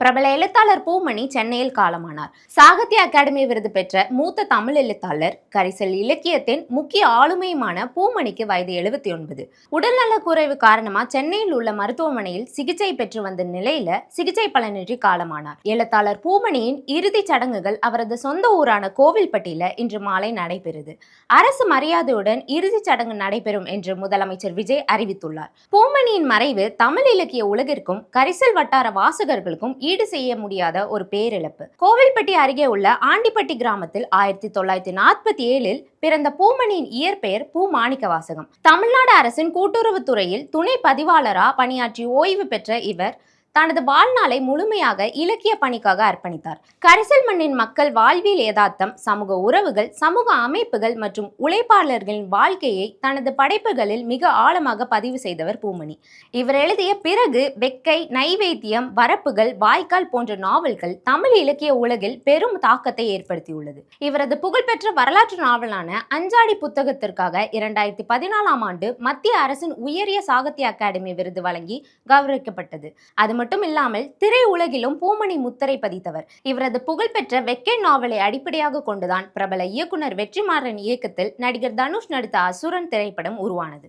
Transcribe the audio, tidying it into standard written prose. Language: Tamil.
பிரபல எழுத்தாளர் பூமணி சென்னையில் காலமானார். சாகித்ய அகாடமி விருது பெற்ற மூத்த தமிழ் எழுத்தாளர், கரிசல் இலக்கியத்தின் முக்கிய ஆளுமையுமான பூமணிக்கு வயது 79. உடல்நலக் குறைவு காரணமா சென்னையில் உள்ள மருத்துவமனையில் சிகிச்சை பெற்று வந்த நிலையில சிகிச்சை பலனின்றி காலமானார். எழுத்தாளர் பூமணியின் இறுதிச் சடங்குகள் அவரது சொந்த ஊரான கோவில்பட்டியில இன்று மாலை நடைபெறுது. அரசு மரியாதையுடன் இறுதிச் சடங்கு நடைபெறும் என்று முதலமைச்சர் விஜய் அறிவித்துள்ளார். பூமணியின் மறைவு தமிழ் இலக்கிய உலகிற்கும் கரிசல் வட்டார வாசகர்களுக்கும் ஈடு செய்ய முடியாத ஒரு பேரிழப்பு. கோவில்பட்டி அருகே உள்ள ஆண்டிப்பட்டி கிராமத்தில் 1947 பிறந்த பூமணியின் இயற்பெயர் பூ மாணிக்கவாசகம். தமிழ்நாடு அரசின் கூட்டுறவுத்துறையில் துணை பதிவாளரா பணியாற்றி ஓய்வு பெற்ற இவர் தனது வாழ்நாளை முழுமையாக இலக்கிய பணிக்காக அர்ப்பணித்தார். கரிசல் மண்ணின் மக்கள் வாழ்வியல் யதார்த்தம், சமூக உறவுகள், சமூக அமைப்புகள் மற்றும் உழைப்பாளர்களின் வாழ்க்கையை தனது படைப்புகளில் மிக ஆழமாக பதிவு செய்தவர் பூமணி. இவர் எழுதிய பிறகு, வெக்கை, நைவேத்தியம், வரப்புகள், வாய்க்கால் போன்ற நாவல்கள் தமிழ் இலக்கிய உலகில் பெரும் தாக்கத்தை ஏற்படுத்தியுள்ளது. இவரது புகழ்பெற்ற வரலாற்று நாவலான அஞ்சாடி புத்தகத்திற்காக 2014ஆம் ஆண்டு மத்திய அரசின் உயரிய சாகித்ய அகாடமி விருது வழங்கி கௌரவிக்கப்பட்டது. அது மட்டும் இல்லாமல் திரை உலகிலும் பூமணி முத்திரை பதித்தவர். இவரது புகழ்பெற்ற வெக்கை நாவலை அடிப்படையாக கொண்டுதான் பிரபல இயக்குனர் வெற்றிமாறன் இயக்கத்தில் நடிகர் தனுஷ் நடித்த அசுரன் திரைப்படம் உருவானது.